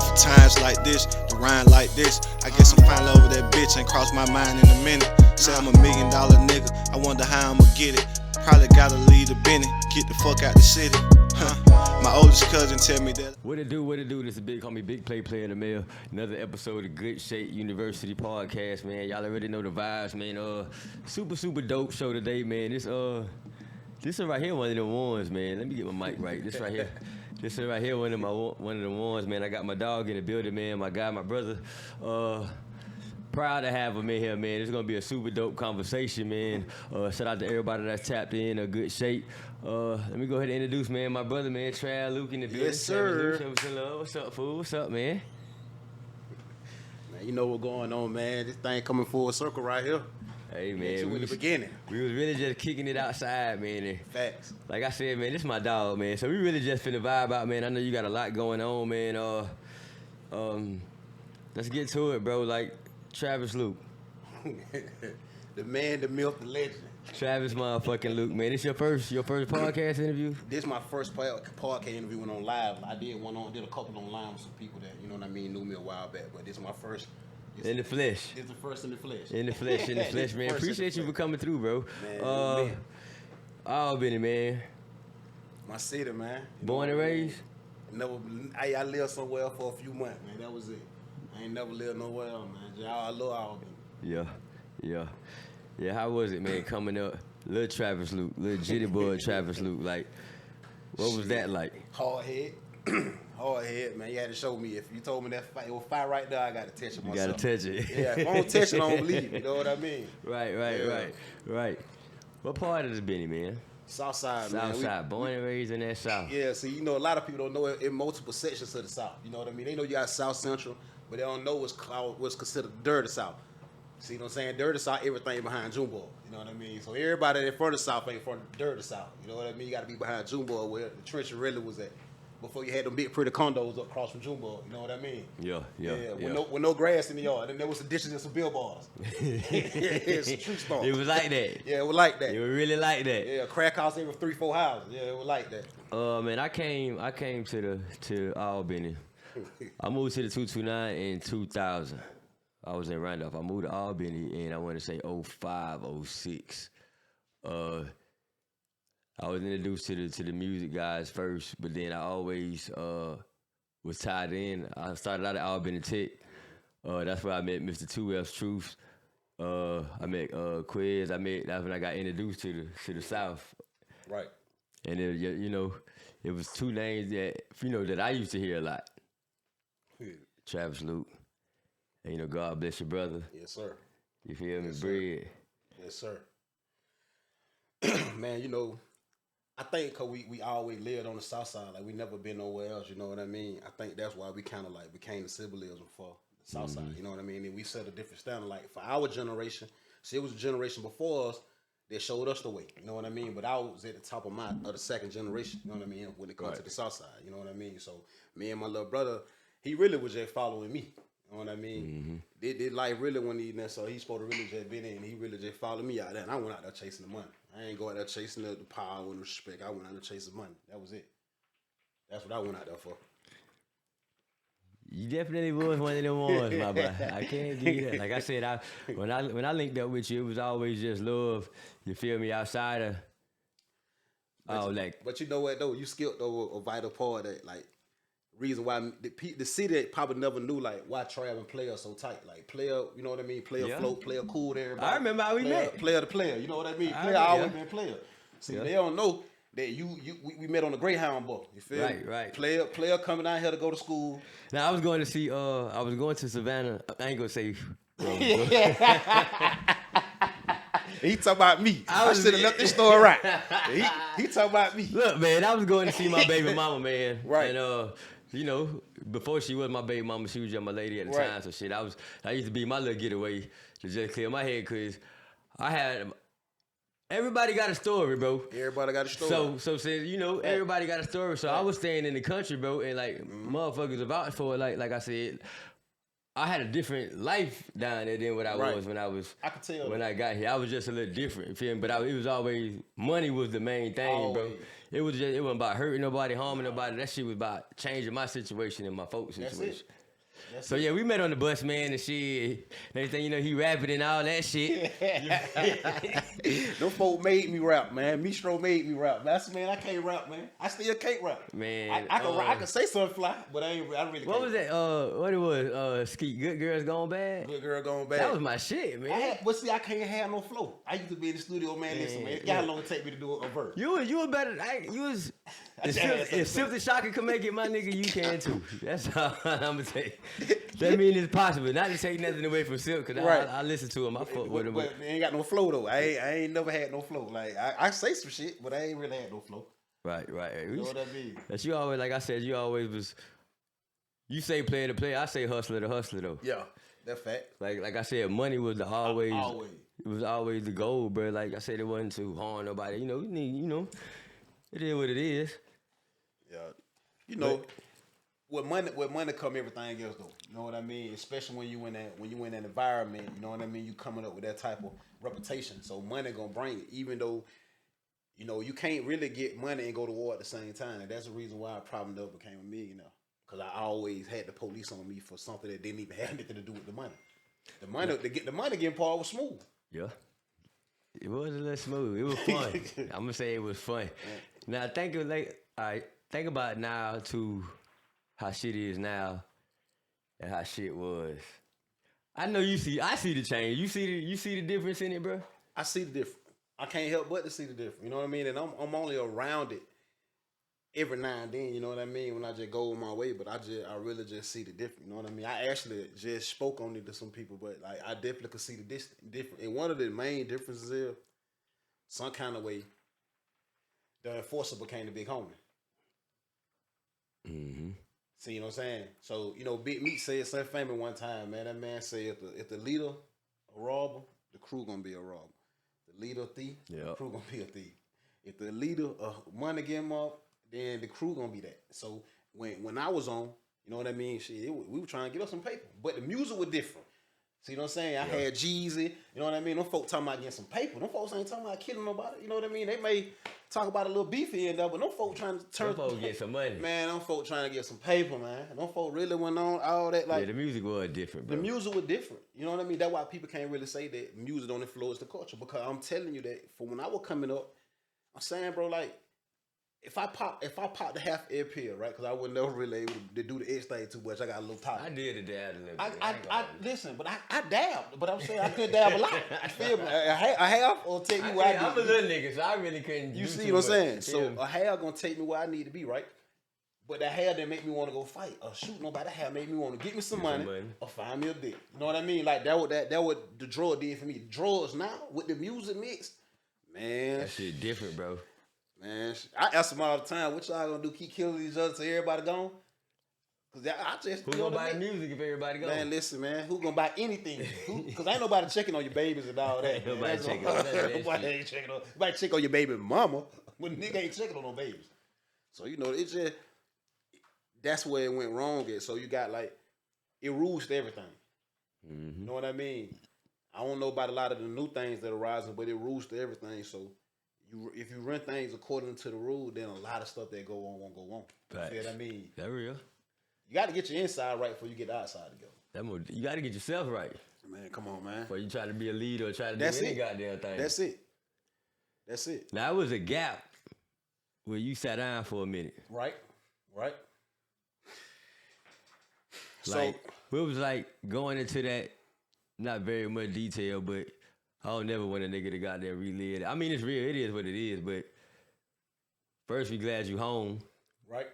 for times like this, to rhyme like this. I guess I'm finally over that bitch, ain't crossed my mind in a minute. Say I'm $1 million nigga, I wonder how I'ma get it. Probably gotta leave the Benny, get the fuck out the city. My oldest cousin tell me that. What it do? This is big homie, Big Player in the mail. Another episode of Good Shape University podcast, man. Y'all already know the vibes, man. Super dope show today, man. This right here, one of the ones, man. Let me get my mic right. This right here, one of the ones, man. I got my dog in the building, man. My guy, my brother. Proud to have him in here, man. It's gonna be a super dope conversation, man. Shout out to everybody that's tapped in a good shape. Let me go ahead and introduce, man, my brother, man, Trav Luke in the building. Yes, sir. What's up, fool? What's up, man? Man, you know what's going on, man. This thing coming full circle right here. Hey, man. In the beginning. We was really just kicking it outside, man. And facts. Like I said, man, this is my dog, man. So we really just finna vibe out, man. I know you got a lot going on, man. Let's get to it, bro. Like, Travis Luke. The man, the myth, the legend. Travis motherfucking Luke, man. This your first podcast interview? This is my first podcast interview went on live. I did a couple online with some people that, you know what I mean, knew me a while back, but this is my first. In the flesh. It's the first in the flesh. In the flesh, man. Appreciate you for coming through, bro. Man, Albany, man. My city, man. Born and raised? I lived somewhere for a few months, man. That was it. I ain't never lived nowhere else, man. I love Albany. Yeah, how was it, man, coming up? Little Travis Luke, little jitty boy Travis Luke. Like, what was that like? Hard head, man. You had to show me. If you told me that fight, it was fight right there, I got to touch it myself. You got to touch it. Yeah, if I don't touch it, I don't believe it. You know what I mean? Right. What part of the Benny, man? Southside, man. Southside, born and raised in that South. Yeah, see, you know, a lot of people don't know it in multiple sections of the South. You know what I mean? They know you got South Central, but they don't know what's considered dirty South. See what I'm saying? Dirty South, everything behind Junebug. You know what I mean? So everybody in front of the South ain't front of the dirty South. You know what I mean? You got to be behind Junebug where the trench really was at. Before you had them big pretty condos up across from Junebug. You know what I mean? Yeah. With no grass in the yard. And there was some dishes and some billboards. It's a true story. It was like that. Yeah, it was like that. It was really like that. Yeah, a crack house every 3-4 houses. Yeah, it was like that. Man, I came to Albany. I moved to the 229 in 2000. I was in Randolph. I moved to Albany in, I want to say, 05, 06. I was introduced to the music guys first, but then I always was tied in. I started out at Albany Tech. That's where I met Mr. 2F's Truth. I met Quiz. That's when I got introduced to the South. Right. And it was two names that I used to hear a lot. Travis Luke. And, God bless your brother. Yes, sir. You feel me? Yes, Bread. Yes, sir. Man, I think because we always lived on the South Side, like we never been nowhere else, you know what I mean? I think that's why we kind of like became the symbolism for the South Side, you know what I mean? And we set a different standard, like for our generation. See, it was a generation before us that showed us the way, you know what I mean? But I was at the top of the second generation, you know what I mean? When it comes to the South Side, you know what I mean? So me and my little brother, he really was just following me. You know what I mean? They like really when he's supposed to really just been in. He really just followed me out there, and I went out there chasing the money. I ain't go out there chasing the power and respect. I went out there chasing money. That was it. That's what I went out there for. You definitely was one of them ones, my boy. I can't give you that. Like I said, when I linked up with you, it was always just love. You feel me? Outside of but you know what though? You skipped over a vital part that like. Reason why the city probably never knew like why Trav and Player so tight. Like Player, you know what I mean? Player float, Player cool to everybody. I remember how we met. Player to Player, you know what I mean? Player always been Player. See, they don't know that we met on the Greyhound boat. You feel me? Right. Player coming out here to go to school. Now I was going to Savannah. I ain't gonna say. He talking about me. I should have left this story right. He talking about me. Look, man, I was going to see my baby mama, man. Right. And before she was my baby mama, she was just my lady at the time. So shit, I used to be my little getaway to just clear my head because everybody got a story, bro. Everybody got a story. So since everybody got a story. So I was staying in the country, bro, and like motherfuckers about for it. Like I said, I had a different life down there than what I was when I was. I could tell when I got here. I was just a little different, you feel me? But it was always money was the main thing, bro. It wasn't about hurting nobody, harming nobody. That shit was about changing my situation and my folks' situation. So yeah, we met on the bus, man, and shit. Next thing you know, he rapping and all that shit. Them folk made me rap, man. Mistro made me rap. That's man, I can't rap, man. I still can't rap. Man, I can say something fly, but I really can't. What was that? What it was? Skeet, Good Girls Gone Bad? Good Girl Gone Bad. That was my shit, man. But see, I can't have no flow. I used to be in the studio, man. Listen, man. It got how long it take me to do a verse. You was better. You was. If Silk Shocker can make it, my nigga, you can too. That's all I'm gonna say. That means it's possible. Not to take nothing away from Silk, cause I listen to him. I fuck with him. But they ain't got no flow though. I ain't never had no flow. Like I say some shit, but I ain't really had no flow. Right. You know what I mean? That you always, like I said, you always was. You say player to player, I say hustler to hustler though. Yeah, that's fact. Like I said, money was always. It was always the goal, bro. Like I said, it wasn't to harm nobody. You know, it is what it is. Yeah, you know, with money come everything else though. You know what I mean? Especially when you in that environment. You know what I mean? You coming up with that type of reputation, so money gonna bring it. Even though, you know, you can't really get money and go to war at the same time. And that's the reason why I probably never became a millionaire. Because I always had the police on me for something that didn't even have anything to do with the money. The money getting part was smooth. Yeah. It was a little smooth. It was fun. I'm gonna say it was fun. Now think about now to how shit is now and how shit was. I know I see the change. You see the difference in it, bro? I see the difference. I can't help but to see the difference. You know what I mean? And I'm only around it every now and then, you know what I mean, when I just go on my way, but I really just see the difference, you know what I mean? I actually just spoke on it to some people, but like I definitely could see the difference. And one of the main differences is some kind of way the enforcer became the big homie. Mm-hmm. See, you know what I'm saying? So, you know, Big Meat said something famous one time, man. That man said if the leader a robber, the crew gonna be a robber. The leader a thief, the crew gonna be a thief. If the leader money get him up, then the crew gonna be that. So when I was on, you know what I mean? We were trying to get us some paper, but the music was different. See what I'm saying? I had Jeezy, you know what I mean? Them folks talking about getting some paper. Them folks ain't talking about killing nobody, you know what I mean? They may talk about a little beef here and there, but them folks trying to turn. Them folks get some money. Man, them folks trying to get some paper, man. Them folks really went on all that. Like, yeah, the music was different, bro. The music was different. You know what I mean? That's why people can't really say that music don't influence the culture, because I'm telling you that for when I was coming up, I'm saying, bro, like, if I pop the half air pill, right? Because I wasn't never really able to do the X thing too much. I got a little tired. I did a dab a little bit. I listen, but I dabbed. But I'm saying I couldn't dab a lot. You feel me? A half or take me where I need. I'm a little nigga, so I really couldn't. You see what I'm saying? So a half gonna take me where I need to be, right? But that half didn't make me want to go fight or shoot nobody. That half made me want to get me some money or find me a dick. You know what I mean? Like that what the drug did for me. Drugs now with the music mix, man. That shit different, bro. Man, I ask them all the time, what y'all gonna do? Keep killing each other till everybody gone? Cause I just who gonna buy music if everybody gone? Man, listen, man, who gonna buy anything? Cause ain't nobody checking on your babies and all that. Nobody checking on that. Nobody ain't checking on. Nobody check on your baby mama, but nigga ain't checking on no babies. So you know, it's just that's where it went wrong at. So you got like it rules to everything. Mm-hmm. You know what I mean? I don't know about a lot of the new things that are rising, but it rules to everything. So. If you run things according to the rule, then a lot of stuff that go on won't go on. Facts. You know what I mean? That real. You got to get your inside right before you get the outside together. You got to get yourself right. Man, come on, man. Before you try to be a leader or try to do any goddamn thing. That's it. Now, it was a gap where you sat down for a minute. Right. Like, it was like going into that, not very much detail, but I don't never want a nigga to goddamn relive it. I mean, it's real. It is what it is. But first, we glad you home. Right.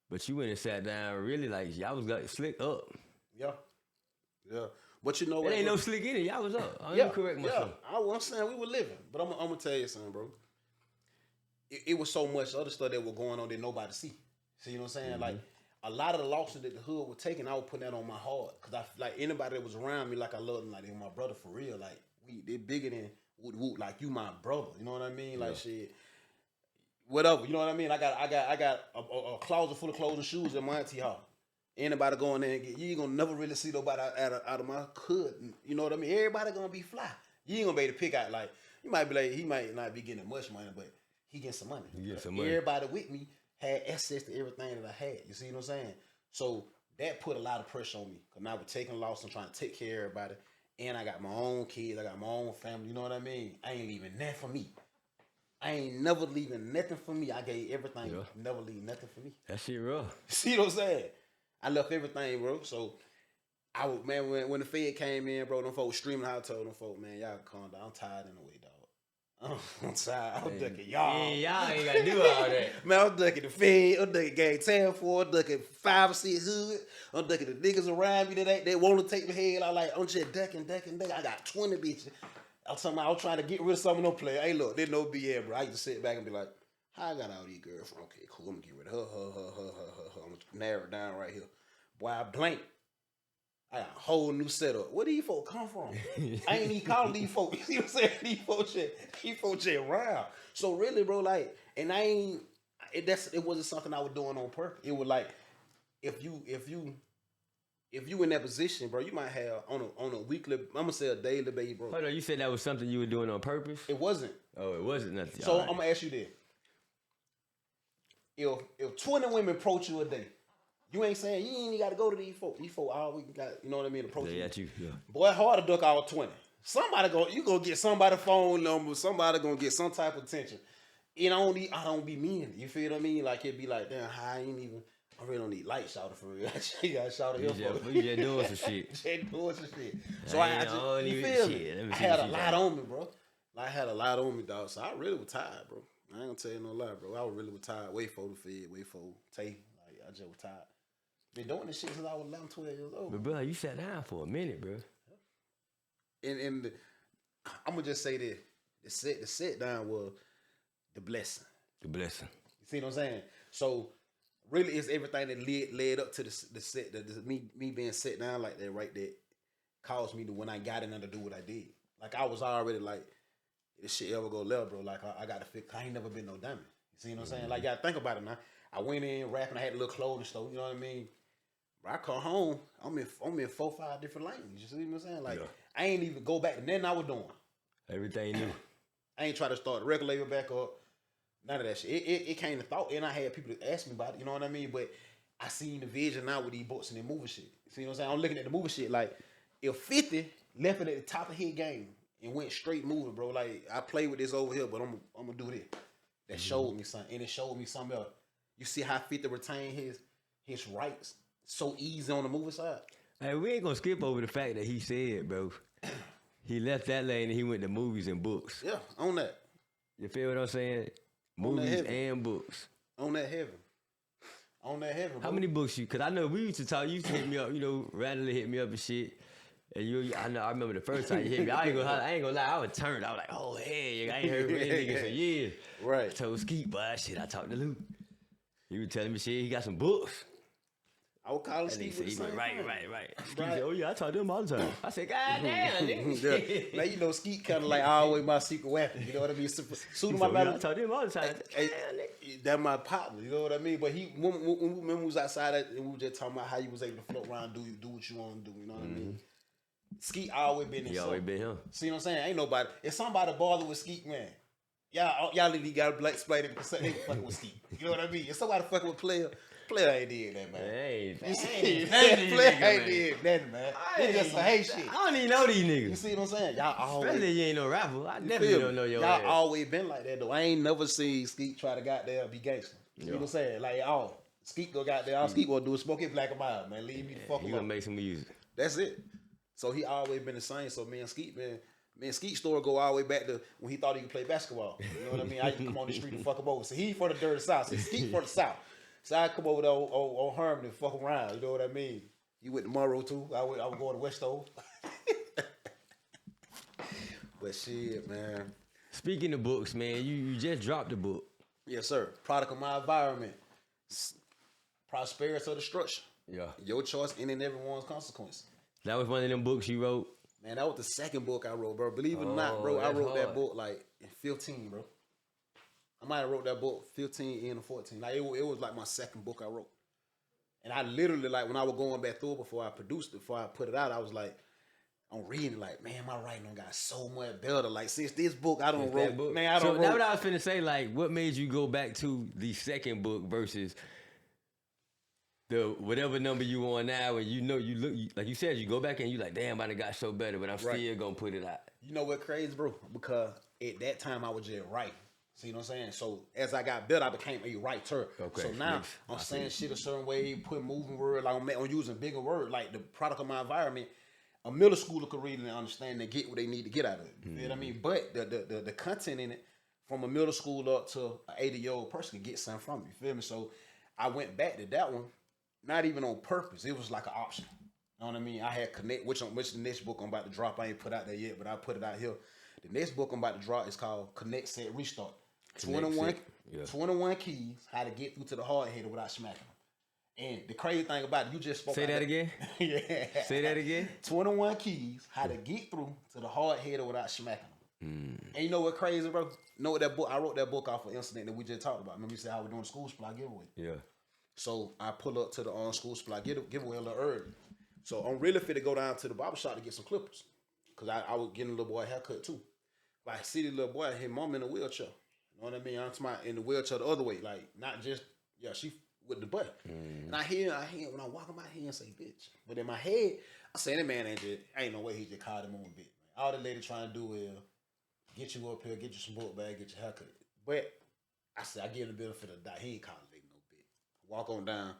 But you went and sat down. Really, like, y'all was like slick up. Yeah. But you know what? There ain't no slick in it. Y'all was up. I'm correct myself. Yeah. I'm saying we were living. But I'm gonna tell you something, bro. It was so much other stuff that was going on that nobody see. See, you know what I'm saying? Mm-hmm. Like, a lot of the losses that the hood was taking, I was putting that on my heart. Because I like anybody that was around me, like I loved them, like they were my brother for real. Like, they bigger than woot, like you my brother. You know what I mean? Like shit. Whatever. You know what I mean? I got a closet full of clothes and shoes in my auntie house. Anybody going there and get, you ain't gonna never really see nobody out of my hood. You know what I mean? Everybody gonna be fly. You ain't gonna be able to pick out, like, you might be like, he might not be getting much money, but he getting some money. You get some money. Everybody with me had access to everything that I had. You see what I'm saying? So that put a lot of pressure on me. Because now we're taking loss and trying to take care of everybody. And I got my own kids. I got my own family. You know what I mean? I ain't leaving nothing for me. I ain't never leaving nothing for me. I gave everything. Yeah. Never leave nothing for me. That shit rough. See what I'm saying? I left everything, bro. So I was, man, when the Fed came in, bro, them folks streaming, I told them folks, man, y'all calm down. I'm tired in the way, dog. I'm tired. I'm ducking y'all. Yeah, y'all ain't gotta do all that. Man, I'm ducking the Fed. I'm ducking Gang 10-4. I'm ducking 5 or 6 hood. I'm ducking the niggas around me that they want to take the head. I like, I'm just ducking. I got 20 bitches. I was trying to get rid of some of them players. Hey, look, there's no BS, bro. I used to sit back and be like, how I got all these girls from? Okay, cool. I'm gonna get rid of her. I'm gonna narrow it down right here. Boy, I blank. I got a whole new setup. Where these folks come from? I ain't even calling these folks. You see what I'm saying? These folks just round. So really, bro, like, and I ain't. It wasn't something I was doing on purpose. It was like, if you in that position, bro, you might have on a weekly, I'm gonna say a daily basis, bro. Hold on, you said that was something you were doing on purpose? It wasn't. Oh, it wasn't nothing. So All right. I'm gonna ask you this: if 20 women approach you a day, you ain't saying you ain't even got to go to these folks. These folks all we got, you know what I mean? Approach They you. at you, yeah. Boy, hard to duck all 20. You gonna get somebody phone number. Somebody gonna get some type of attention. I don't be mean. You feel what I mean? Like it be like, damn, I really don't need light shouter for real. You got shouter here for You just doing some shit. Just doing some shit. So I I don't you even feel shit. Let me? me I see had what a you lot got. on me, bro. I had a lot on me, dog. So I really was tired, bro. I ain't gonna tell you no lie, bro. I was really tired. Wait for the Fed, wait for Tay. Like I just was tired. Been doing this shit since I was 11, 12 years old. But bro, you sat down for a minute, bro. And I'm gonna just say this: the sit down was the blessing. The blessing. You see what I'm saying? So really, it's everything that led up to the set. Me being sit down like that, right? That caused me to, when I got in there, to do what I did. Like I was already like, this shit ever go left, bro. Like I got to fix. I ain't never been no dummy. You see what I'm saying? Like, y'all think about it now. I went in rapping. I had a little clothing store. You know what I mean? But I come home. I'm in 4, 5 different languages. You see what I'm saying? Like I ain't even go back to nothing I was doing. Everything new. I ain't try to start the record label back up. None of that shit. It came to thought, and I had people to ask me about it. You know what I mean? But I seen the vision now with these books and the movie shit. See what I'm saying? I'm looking at the movie shit like, if 50 left it at the top of his game and went straight moving, bro. Like I play with this over here, but I'm gonna do this. That showed me something, and it showed me something else. You see how 50 retained his rights so easy on the movie side. Hey, we ain't gonna skip over the fact that he said, bro, he left that lane and he went to movies and books. Yeah, on that. You feel what I'm saying? On that Movies heaven. and books. On that heaven. On that heaven, bro. How many books you? Cause I know we used to talk. You used to hit me up, you know, randomly hit me up and shit. And I remember the first time you hit me. I ain't gonna lie. I was turned. I was like, oh hey, I ain't heard from this nigga for years. Right. I told Skeet, boy, shit. I talked to Luke. He was telling me shit. He got some books. I would call And Steve. he said, right. Skeet Right. said, oh yeah, I talk to him all the time. I said, God damn, nigga. Yeah. Now you know Skeet kind of like always my secret weapon. You know what I mean? Soon He my said, yeah, I battle. talk to him all the time. Hey, Damn, nigga. that's my partner, you know what I mean? But when we was outside and we were just talking about how you was able to float around, do what you want to do, you know what I mean? Skeet always been in He always been him. See what I'm saying? Ain't nobody. If somebody bother with Skeet, man, y'all literally got to explain it because they fucking with Skeet. You know what I mean? If somebody fucking with Player ain't did that, man. Hey, You see, Player ain't did nothing, man. It's just some hate shit. I don't even know these You niggas. see what I'm saying? Y'all always. Especially you ain't no rapper. I You definitely feel don't me? know your Y'all ass. always been like that though. I ain't never seen Skeet try to goddamn be gangster. You know what I'm saying? Like Skeet go goddamn. All Skeet gonna do is smoke it black and mild, man. Leave me the fuck He gonna alone. make some music. That's it. So he always been the same. So me and Skeet, Skeet's story go all the way back to when he thought he could play basketball. You know what I mean? I used to come on the street and fuck him over. So he from the dirty south. So Skeet from the south. So I come over there on Herman and fuck around. You know what I mean? You went to Monroe too. I was going to West Oak. But shit, man. Speaking of books, man, you just dropped a book. Yes, sir. Product of my environment. Prosperity or destruction. Yeah. Your choice, any and everyone's consequence. That was one of them books you wrote. Man, that was the second book I wrote, bro. Believe it or not, bro, I that's wrote that hard. book like in 15, bro. I might have wrote that book 15 in or 14. Like it was like my second book I wrote. And I literally, like, when I was going back through it before I produced it, before I put it out, I was like, I'm reading like, man, my writing done got so much better. Like since this book, I don't That wrote, book. man, I So don't now wrote. what I was finna say, like, what made you go back to the second book versus the whatever number you on now, and you know you look like you said, you go back and you like, damn, I done got so better, but I'm Right. still gonna put it out. You know what crazy, bro? Because at that time I was just writing. See what I'm saying? So as I got better, I became a writer. Okay, So now next. I'm saying shit a certain way, putting moving word, like I'm using bigger word, like the product of my environment. A middle schooler could read it and understand and get what they need to get out of it. You feel what I mean? But the content in it, from a middle school up to an 80-year-old person can get something from it. You feel me? So I went back to that one, not even on purpose. It was like an option. You know what I mean? I had connect, which the next book I'm about to drop. I ain't put out there yet, but I put it out here. The next book I'm about to drop is called Connect, Set, Restart. 21 keys, how to get through to the hard header without smacking them. And the crazy thing about it, you just spoke. Say that again. Yeah. Say that again. 21 keys, how to get through to the hard header without smacking them. And you know what crazy, bro? Know what that book? I wrote that book off of an incident that we just talked about. Remember you said how we're doing the school supply giveaway? Yeah. So I pull up to the school supply giveaway a little early. So I'm really fit to go down to the barber shop to get some clippers. Because I was getting a little boy a haircut too. But I see the little boy, his mom in a wheelchair. You know what I mean? I'm talking in the wheelchair the other way. Like, not just, she with the butt. And I hear when I walk in my head and say, bitch. But in my head, I say, that man ain't no way he just called him on bitch. All the lady trying to do is get you up here, get you some book bag, get your haircut. But I said, I give him the benefit of the doubt. He ain't calling lady no bitch. Walk on down,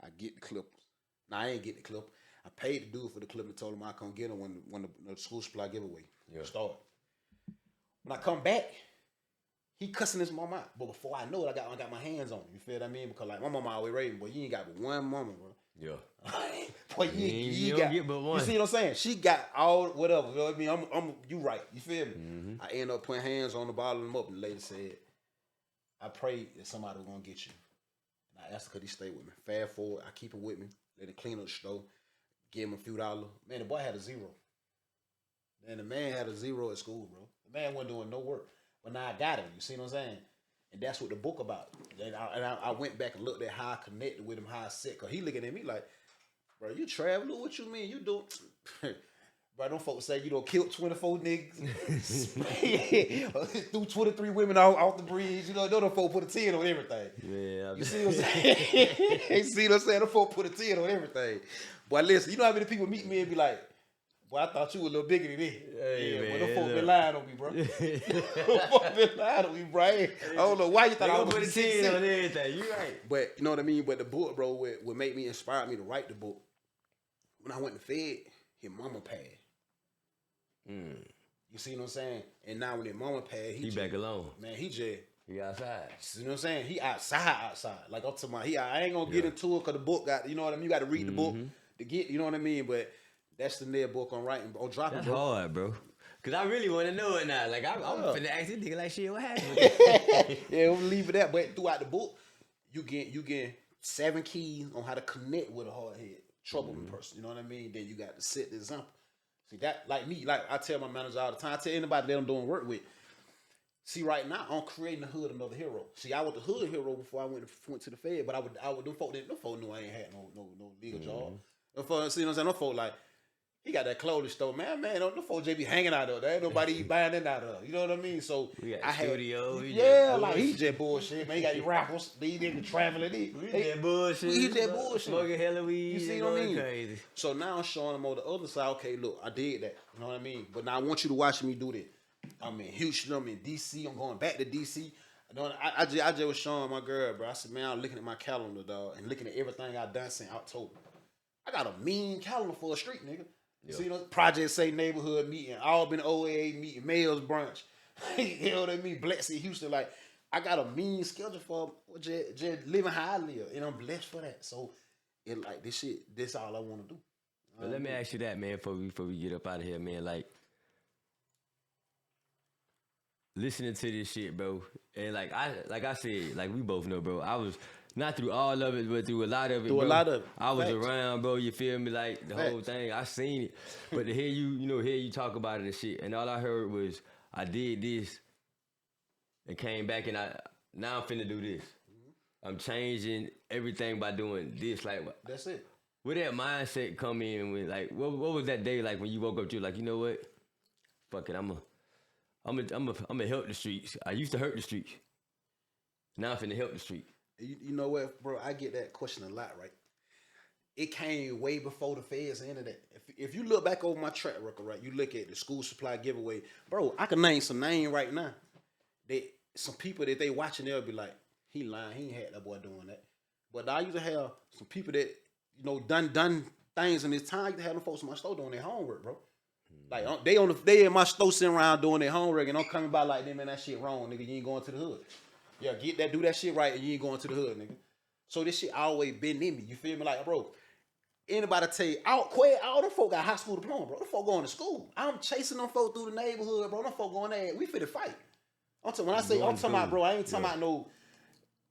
I get the clippers. Now, I ain't get the clip. I paid the dude for the clip and told him I come get him when the school supply giveaway started. When I come back, he cussing his mom out. But before I know it, I got my hands on him. You feel what I mean? Because like my mama always raised me, boy, you ain't got but one mama, bro. Yeah. Boy, you don't get but one. You see what I'm saying? She got all whatever. You know what I mean? You right. You feel me? I end up putting hands on the bottle them up, and the lady said, I prayed that somebody was gonna get you. And I asked her, could he stay with me? Fast forward, I keep him with me. Let him clean up the stove. Give him a few dollars. Man, the boy had a zero. Man, the man had a zero at school, bro. The man wasn't doing no work. But now I got him. You see what I'm saying? And that's what the book about. And I went back and looked at how I connected with him, how I said, because he looking at me like, bro, you traveling? What you mean? You do? Bro, them folks say you done killed 24 niggas. Threw 23 women off the bridge. You know, them folks put a 10 on everything. Yeah. You see what I'm saying? You see what I'm saying? Them folks put a 10 on everything. Boy, listen, you know how many people meet me and be like, boy, I thought you were a little bigger than this. Hey, man, boy, them folks been lying on me, bro. Them folks been lying on me, bro. I don't know why you thought I was put a 10 on everything. You right. But you know what I mean? But the book, bro, what made me inspire me to write the book, when I went to Fed, his mama passed. You see what I'm saying? And now when his mama passed, He back alone. Man, he just... He outside. You know what I'm saying? He outside. Like I'm talking about, I ain't gonna get into it because the book got, you know what I mean? You got to read the book to get, you know what I mean? But that's the next book I'm writing, bro. Dropping, That's bro. hard, bro. Cause I really want to know it now. Like I'm finna ask this nigga like, shit, what happened? Yeah, we'll leave it at. But throughout the book, you get 7 keys on how to connect with a hard head, troubling person. You know what I mean? Then you got to set the example. See that, like me, like I tell my manager all the time. I tell anybody that I'm doing work with. See, right now I'm creating the hood another hero. See, I was the hood hero before I went to the Fed, but I would them folk knew I ain't had no legal job. Them folk, see what I'm saying? Them folk like, he got that clothing store, man. Them folk just be hanging out of there. Ain't nobody buying that out of. You know what I mean? So We got I had studio. like he just bullshit, man. He got these rappers, these niggas traveling. We that bullshit. We that bullshit. Smoking hella weed. You see and what I going mean? Crazy. So now I'm showing them on the other side. Okay, look, I did that. You know what I mean? But now I want you to watch me do that. I'm in Houston. I'm in DC. I'm going back to DC. I just was showing my girl, bro. I said, man, I'm looking at my calendar, dog, and looking at everything I done since October. I got a mean calendar for a street, nigga. You see, Project Say neighborhood meeting, Albany OAA meeting, Mayor's brunch. You know what I mean? Blessed in Houston. Like, I got a mean schedule for just living how I live, and I'm blessed for that. So, this all I want to do. But let me ask you that, man, before we get up out of here, man. Like, listening to this shit, bro, and like I said, like we both know, bro. I was not through all of it, but through a lot of it. Through a lot of it. I was Facts. around, bro. You feel me? Like the whole thing. I seen it, but to hear you talk about it and shit, and all I heard was I did this and came back, and now I'm finna do this. I'm changing everything by doing this. Like That's it. Where that mindset come in when like what was that day like when you woke up? You like, you know what? Fuck it, I'm a help the streets. I used to hurt the streets. Now I'm finna help the street. You know what, bro? I get that question a lot, right? It came way before the feds ended that. If you look back over my track record, right, you look at the school supply giveaway, bro. I can name some name right now. That some people that they watching, they'll be like, he lying, he ain't had that boy doing that. But I used to have some people that done things in this time. I used to have them folks in my store doing their homework, bro. Like they in my store sitting around doing their homework, and I'm coming by like, man, that shit wrong, nigga. You ain't going to the hood. Yeah, do that shit right, and you ain't going to the hood, nigga. So this shit always been in me. You feel me? Like, bro, anybody tell you, all them folk got high school diploma, bro. Them folk going to school. I'm chasing them folk through the neighborhood, bro. Them folk going there. We finna fight. I'm talking about, bro, I ain't talking about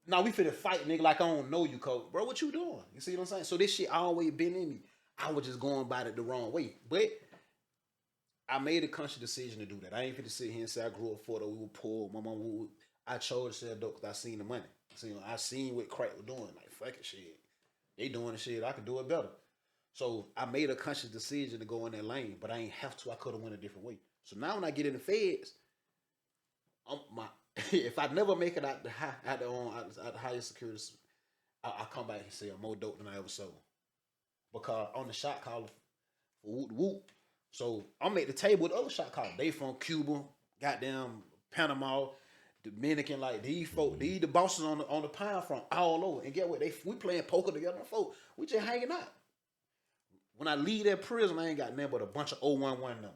no, we finna fight, nigga, like I don't know you, coach. Bro, what you doing? You see what I'm saying? So this shit always been in me. I was just going about it the wrong way. But I made a conscious decision to do that. I ain't finna sit here and say I grew up poor, we were poor. My mom I chose to sell dope because I seen the money. I seen what crack was doing. Like, fuck it, shit. They doing the shit. I could do it better. So I made a conscious decision to go in that lane, but I ain't have to. I could have went a different way. So now when I get in the feds, if I never make it out the highest security, I come back and sell more dope than I ever sold. Because on the shot caller for whoop whoop. So I'm at the table with other shot callers. They from Cuba, goddamn Panama, Dominican, like these folk, the bosses on the pound from all over. And get what? We playing poker together, folk. We just hanging out. When I leave that prison, I ain't got nothing but a bunch of 011 numbers.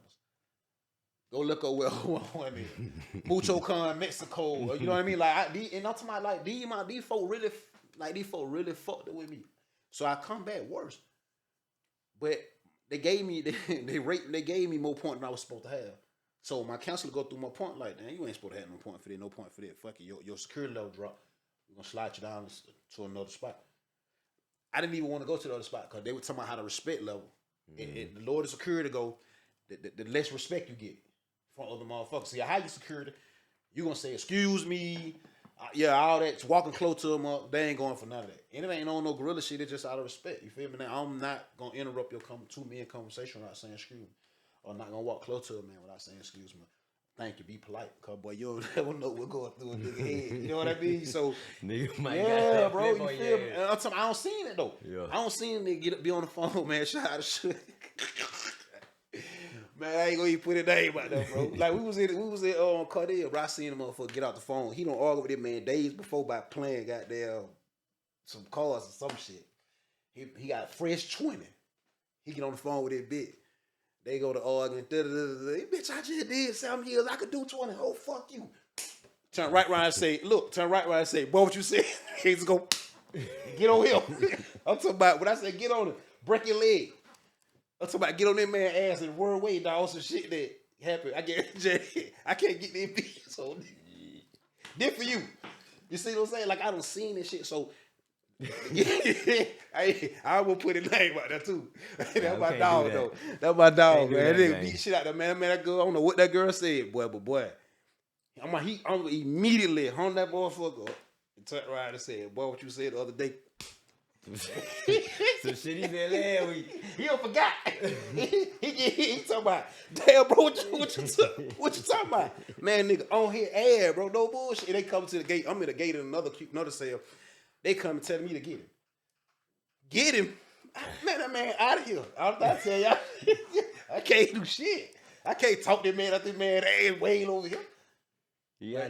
Go look up where 011 is. Mucho Con, Mexico. You know what I mean? Like, and I'm talking about like these folk really fucked with me. So I come back worse. But they gave me they gave me more points than I was supposed to have. So my counselor go through my point like, damn, you ain't supposed to have no point for that. Fuck it, your security level drop. We're gonna slide you down to another spot. I didn't even want to go to the other spot because they were talking about how the respect level. And the lower the security go, the less respect you get from other motherfuckers. See, how you security, you gonna say, excuse me, all that, walking close to them up, they ain't going for none of that. And it ain't on no gorilla shit, it's just out of respect. You feel me? Now, I'm not gonna interrupt your 2-minute conversation without saying excuse me. Or not gonna walk close to a man without saying excuse me. Thank you, be polite. Cause boy, you don't never know what's going through a nigga head. You know what I mean? So nigga bro, you feel me? I don't seen it though. Yeah. I don't seen nigga be on the phone, man. Shout out to shit. Man, I ain't gonna even put a name out there, bro. Like we was in Cardell, bro. I seen the motherfucker get out the phone. He don't argue with that man days before by playing goddamn some cards or some shit. He got a fresh 20. He get on the phone with that bitch. They go to arguing. Bitch, I just did 7 years. I could do 20. Oh, fuck you. Turn right around and say, boy, what you say? He just go, get on him. I'm talking about, when I say get on him, break your leg. I'm talking about get on that man's ass and word away, dog. Some shit that happened. I can't get that bitch. So, did for you. You see what I'm saying? Like, I don't seen this shit. So, I will put a name out there too. That's my dog though. That's my dog, man. That nigga beat shit out there, man. That girl, I don't know what that girl said, boy, but boy, I'm immediately hung that motherfucker up and turned around and said, boy, what you said the other day. Some shit he said last week. He don't forgot. he talking about, damn, bro, what you talking about? Man, nigga, on here, air, bro, no bullshit. They come to the gate. I'm in the gate in another cell. They come and tell me to get him. Get him? Man, that man out of here. I tell y'all, I can't do shit. I can't talk that man out this man ass way over here. Yeah.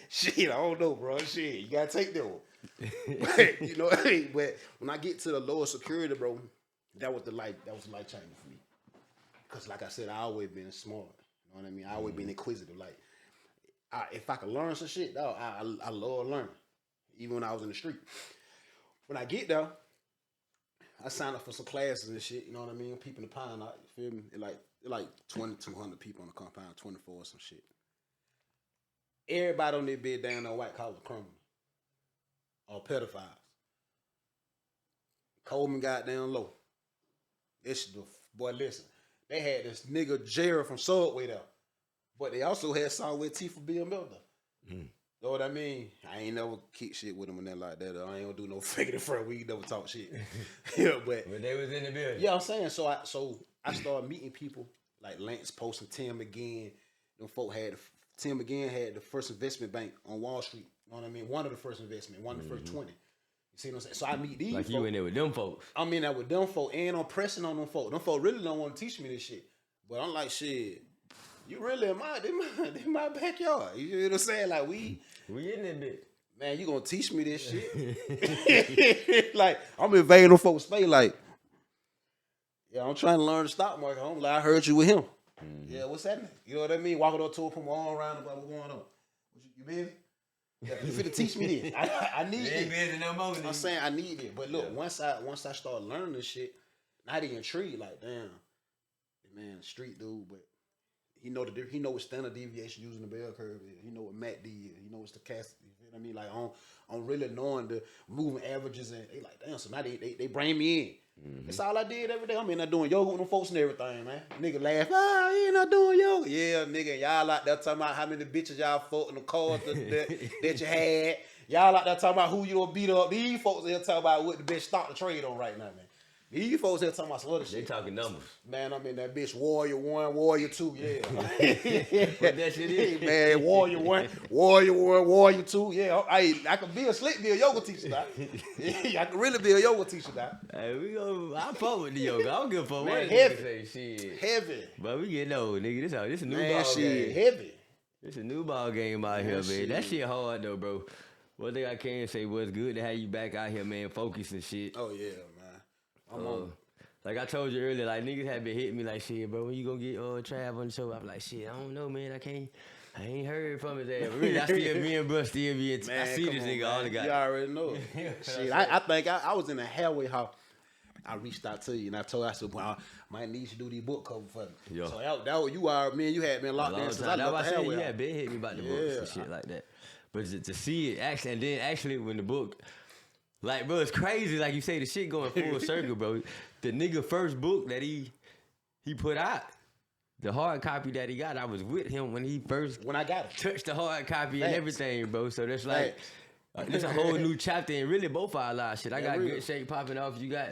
Shit, I don't know, bro. Shit, you gotta take that one. But, you know, but when I get to the lower security, bro, that was the life changing for me. Cause like I said, I always been smart. You know what I mean? I always been inquisitive. Like, if I could learn some shit, dog, I love learning. Even when I was in the street. When I get there, I signed up for some classes and shit, you know what I mean? People in the pound, you feel me? It like 2,200 people on the compound, 24 or some shit. Everybody on their bed down there white collar criminal. Or pedophiles. Coleman got down low. Boy, listen. They had this nigga Jared from Subway there. But they also had Solway T for being Milder. You know what I mean? I ain't never kick shit with them and that like that. I ain't gonna do no faking in front. We ain't never talk shit. Yeah, but they was in the building. yeah, I'm saying. So I started meeting people like Lance Post and Tim McGinn. Them folk Tim McGinn had the first investment bank on Wall Street. You know what I mean? One of the first investment, one of the first 20. You see what I'm saying? So I meet these Like folk. you in there with them folks. I'm in there with them folk, and I'm pressing on them folk. Them folk really don't want to teach me this shit. But I'm like, shit, you really in my backyard. You know what I'm saying? Like we in that bitch. Man, you gonna teach me this shit? Like, I'm invading them folks' space. Like, yeah, I'm trying to learn the stock market. I'm like, I heard you with him. Yeah, what's happening? You know what I mean? Walking up to him, put my arm around him, like, what's going on? You busy? Yeah, you finna teach me this. I need it. Busy no more. I'm saying I need it. But look, once I start learning this shit, not even intrigued, like, damn, man, street dude, but he know what standard deviation using the bell curve is. He know what MACD is. He know what stochastic. You feel what I mean? Like on really knowing the moving averages, and they like, damn. So now they bring me in. That's all I did every day. I'm in there doing yoga with them folks and everything, man. Nigga laugh, you ain't not doing yoga. Yeah, nigga, y'all out there talking about how many bitches y'all fought in the cars that you had. Y'all out there talking about who you don't beat up. These folks here talking about what the best stock to trade on right now, man. These folks here talking about some other shit. They talking numbers. Man, I'm in that bitch Warrior 1, Warrior 2, yeah. What that shit is? Man, Warrior 1, Warrior 1, Warrior 2, yeah. I could be a yoga teacher now. I could really be a yoga teacher now. Hey, I fuck with the yoga. I don't give a fuck what heavy. niggas say. Shit. Heavy. But we getting old, nigga. This a new Man, ball shit, game. heavy. It's a new ball game out here, man. Shit. That shit hard though, bro. One thing I can say was good to have you back out here, man, focused and shit. Oh, yeah, man. I'm on. Like I told you earlier, like niggas have been hitting me like, shit, bro, when you gonna get Trav on the show? I'm like, shit, I don't know, man. I ain't heard from his ass. Really, me and bro still be in. I see this nigga all the guy. You already know. Shit, I think I was in a halfway house. I reached out to you and I said, well, I might need you to do these book cover for me. Yo. So that was you had been locked in since I left the halfway you house. had been hitting me about the books and shit like that. But to see it actually, and then actually when the book, like, bro, it's crazy. Like you say, the shit going full circle, bro. The nigga first book that he put out, the hard copy that he got, I was with him when I got it. Touched the hard copy and everything, bro. So that's like, it's a whole new chapter in really both our lives. Shit, I got Good Shape popping off. You got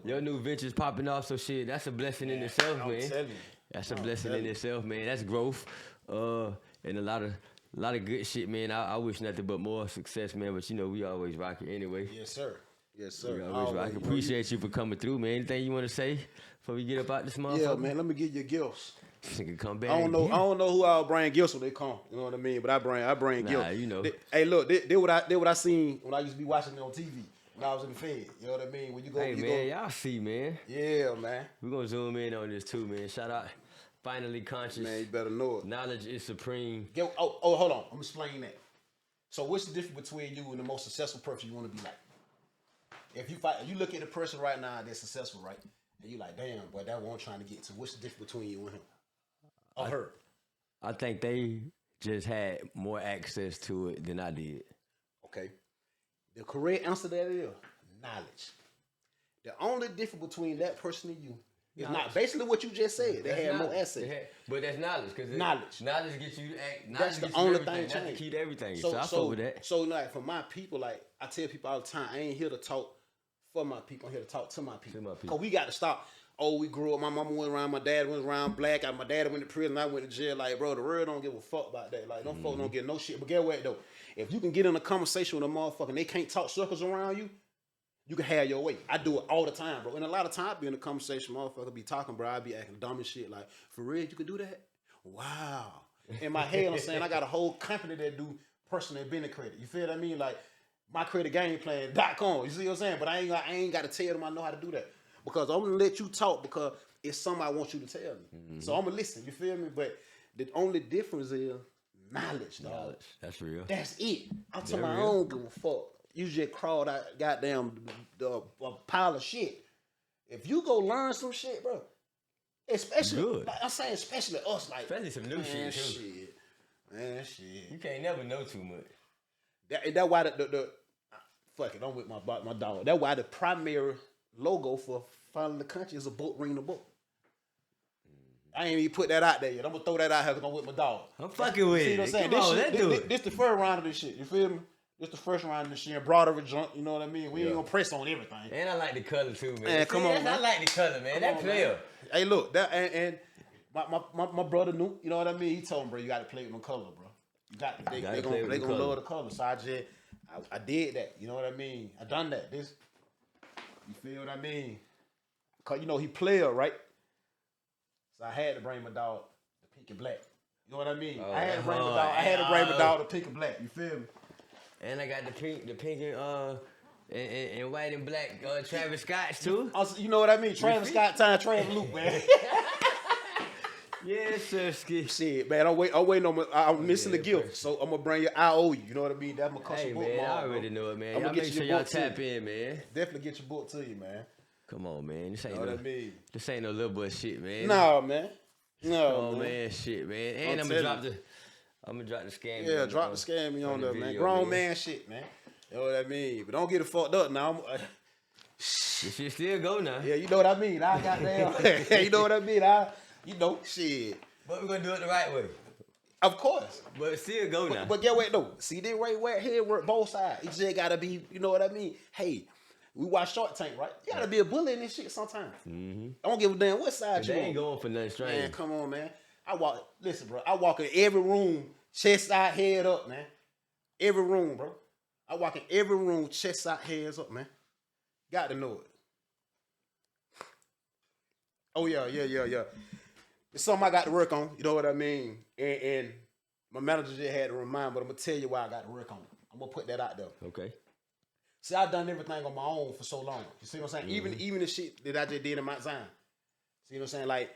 your new ventures popping off. So shit, that's a blessing in itself, man. That's a blessing in itself, man. That's growth, and a lot of good shit, man. I wish nothing but more success, man. But you know, we always rock it anyway. Yes, sir. Yes, sir. We always rock it. Appreciate you for coming through, man. Anything you want to say before we get up out this motherfucker? Yeah, man. Let me give you gifts. Nigga come back. I don't know who I'll bring gifts when they come. You know what I mean? But I bring gifts. Nah, you know. Hey, look, they what I seen when I used to be watching it on TV when I was in the Fed. You know what I mean? When you go, y'all see, man. Yeah, man. We're gonna zoom in on this too, man. Shout out. Finally conscious. Man, you better know it. Knowledge is supreme. Hold on. I'm explaining that. So what's the difference between you and the most successful person you want to be like? If you look at the person right now that's successful, right? And you like, damn, boy, that's what I'm trying to get to. What's the difference between you and him? Or her? I think they just had more access to it than I did. Okay. The correct answer to that is knowledge. The only difference between that person and you is not basically what you just said. They had more assets. But that's knowledge. Knowledge gets you to act. That's the only thing changed. That's the key to everything. So I fuck with that. So like for my people, like I tell people all the time, I ain't here to talk for my people. I'm here to talk to my people. Cause we got to stop. Oh, we grew up. My mama went around. My dad went around black. My dad went to prison. I went to jail. Like, bro, the world don't give a fuck about that. Like, them folks don't get no shit. But get what though? If you can get in a conversation with a motherfucker and they can't talk circles around you, you can have your way. I do it all the time, bro. And a lot of time I be in a conversation, motherfucker be talking, bro. I be acting dumb as shit. Like, for real, you could do that? Wow. In my head, I'm saying I got a whole company that do personal business credit. You feel what I mean? Like, my credit game plan.com. You see what I'm saying? But I ain't got to tell them I know how to do that. Because I'm going to let you talk because it's something I want you to tell me. So I'm going to listen. You feel me? But the only difference is knowledge, dog. Knowledge. That's real. That's it. I'm talking about I don't give a fuck. You just crawled out goddamn a pile of shit. If you go learn some shit, bro, especially, like I'm saying, especially us, like, especially some new shit, too. Man, shit. You can't never know too much. That's why the fuck it, I'm with my dog. That's why the primary logo for Following the Country is a book, reading a book. I ain't even put that out there yet. I'm gonna throw that out here because I'm with my dog. I'm fucking with See it. what I'm saying? Come on, let's do it. This the first round of this shit. You feel me? This the first round of this shit. Broader junk. You know what I mean? We ain't gonna press on everything. And I like the color too, man. Man, come on, man. I like the color, man. That player. Hey, look, that and my brother knew. You know what I mean? He told him, bro, you got to play with them color, bro. You got they gonna love the color. So I did that. You know what I mean? I done that. You feel what I mean? Cause you know he player, right? So I had to bring my dog to Pink and Black. You know what I mean? I had to bring my dog. I had to bring my dog to Pink and Black. You feel me? And I got the pink and white and black Travis Scotts too. Also, you know what I mean? Travis Scott time Travis Luke, man. Yes, sir. Shit, man. I'm waiting on I'm missing the gift. So I'm gonna bring you I owe you. You know what I mean? That's my custom book. Man, I already know it, man. I'm y'all gonna make get sure your y'all book tap too. in, man. Definitely get your book to you, man. Come on, man. This ain't You know what I mean? This ain't no little boy shit, man. No, man. No, man. Shit, man. And I'm gonna drop the scam. Yeah, drop the scam me on there, man. Grown man shit, man. You know what I mean? But don't get it fucked up now. This shit still go now. Yeah, you know what I mean. I got damn. You know what I mean. Shit. But we're gonna do it the right way. Of course. But it still go now. But get what though? See, this right here work both sides. You just gotta be. You know what I mean? Hey. We watch Shark Tank, right? You gotta be a bully in this shit sometimes. I don't give a damn what side you They on. ain't going for nothing strange. Man, come on, man. Listen, bro. I walk in every room, chest out, head up, man. Every room, bro. I walk in every room, chest out, heads up, man. Got to know it. Oh, yeah. It's something I got to work on, you know what I mean? And my manager just had to remind me, but I'm going to tell you why I got to work on it. I'm going to put that out there. Okay. See, I've done everything on my own for so long. You see what I'm saying? Even the shit that I just did in Mount Zion. See what I'm saying? Like,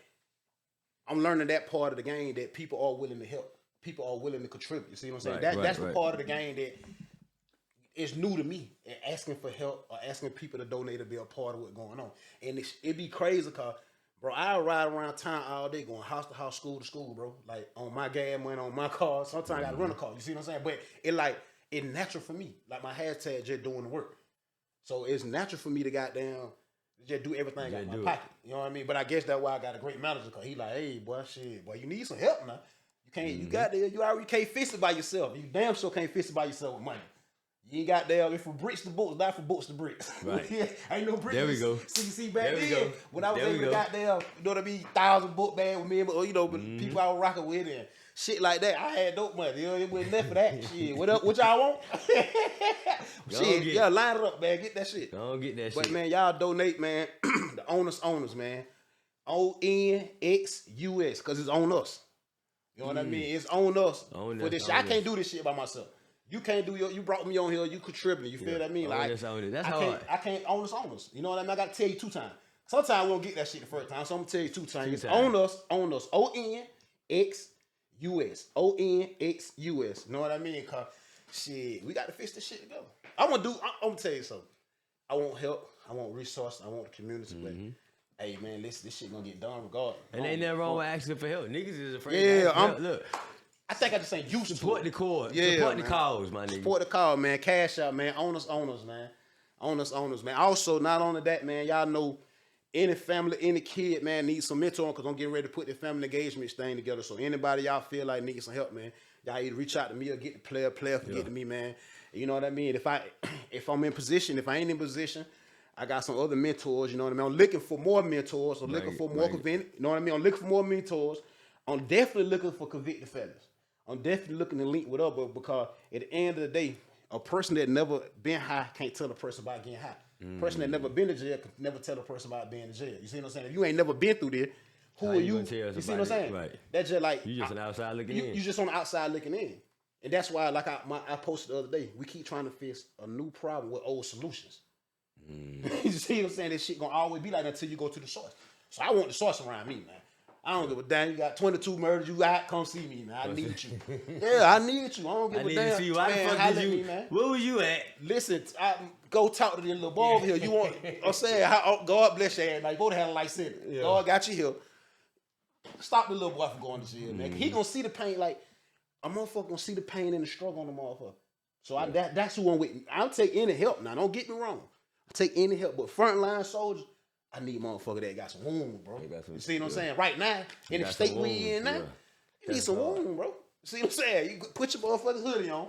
I'm learning that part of the game that people are willing to help. People are willing to contribute. You see what I'm saying? That's the part of the game that is new to me. And asking for help or asking people to donate to be a part of what's going on. And it be crazy because, bro, I ride around town all day going house to house, school to school, bro. Like, on my gas money, on my car. Sometimes I got to rent a car. You see what I'm saying? But it's natural for me. Like my hashtag just doing the work. So it's natural for me to goddamn just do everything out of my pocket. You know what I mean? But I guess that's why I got a great manager, because he like, hey, boy, you need some help now. You can't, you already can't fix it by yourself. You damn sure can't fix it by yourself with money. You ain't got there, if from bricks to books, not from books to bricks. Right. Ain't no bricks. There we go. See, back There we then, go. when I was There we able to go. got there, you know what I mean, 1,000 book bag with me, or, you know, but people I was rocking with and shit like that. I had dope money. You know, it wasn't enough for that. Shit, what y'all want? Shit, yeah, line it up, man. Get that shit. Don't get that But shit. man, y'all donate, man. The owners, man. ONXUS, because it's on us. You know what I mean? It's on us for this shit. I can't do this shit by myself. You can't do you brought me on here, you contributing. You feel what I mean? Like, That's hard. I can't own us. You know what I mean? I gotta tell you 2 times. Sometimes we don't get that shit the first time, so I'm gonna tell you 2 times. It's on us. ONXUS. ONXUS. You know what I mean? Cause shit, we gotta fix this shit together. I'm gonna tell you something. I want help, I want resources, I want the community, but hey man, this shit gonna get done regardless. And ain't nothing wrong with asking for help. Niggas is afraid Yeah, to ask for help. Look. I think I just ain't used Support to the it. cause. Yeah, Support man. the cause, my nigga. Support the cause, man. Cash out, man. Owners, man. Owners, man. Also, not only that, man, y'all know any family, any kid, man, needs some mentoring, because I'm getting ready to put the family engagement thing together. So anybody y'all feel like needs some help, man, y'all either reach out to me or get the player can get to me, man. You know what I mean? If I'm in position, if I ain't in position, I got some other mentors, you know what I mean? I'm looking for more mentors. I'm looking for more convicted, you know what I mean? I'm looking for more mentors. I'm definitely looking for convicted fellas. I'm definitely looking to link with others, because at the end of the day, a person that never been high can't tell a person about getting high. A person that never been to jail can never tell a person about being in jail. You see what I'm saying? If you ain't never been through this, who How are you you? gonna tell us You see about what I'm it? saying? Right. That's just like You just an outside looking in. You just on the outside looking in, and that's why, like I posted the other day, we keep trying to fix a new problem with old solutions. You see what I'm saying? This shit gonna always be like that until you go to the source. So I want the source around me, man. I don't give a damn. You got 22 murders. You got, come see me, man. I need you. Yeah, I need you. I don't give I a need damn. to see you. Why the Man, fuck holla did at you? me, man. Where was you at? Listen, go talk to the little boy over here. You want? I'm saying, God bless your ass. Like, go to hell like said. Yeah. God got you here. Stop the little boy from going to jail, man. He gonna see the pain. Like, a motherfucker gonna see the pain and the struggle on the motherfucker. So that's who I'm with. I'll take any help now. Don't get me wrong. I'll take any help, but frontline soldiers, I need motherfucker that got some wound, bro. You see what I'm yeah. saying? Right now, in the got state some we in now, wounds, you need That's some hard. wound, bro. You see what I'm saying? You put your motherfucking hoodie on.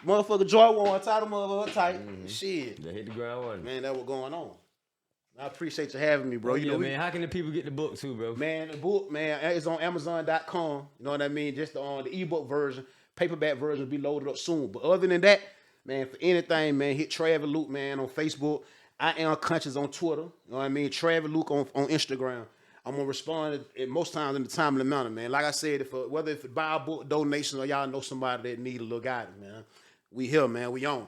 Motherfucker Jordan on, tie the motherfucker tight. Shit. They hit the ground running. Man, that what going on. I appreciate you having me, bro. Oh, You yeah, know, man. How can the people get the book too, bro? Man, the book, man, it's on Amazon.com. You know what I mean? Just on the ebook version. Paperback version will be loaded up soon. But other than that, man, for anything, man, hit Travis Luke, man, on Facebook. I am conscious on Twitter. You know what I mean? Travis Luke on Instagram. I'm gonna respond at most times in a timely manner, man. Like I said, whether if it buy a book, donations, or y'all know somebody that need a little guidance, man. We here, man. We on.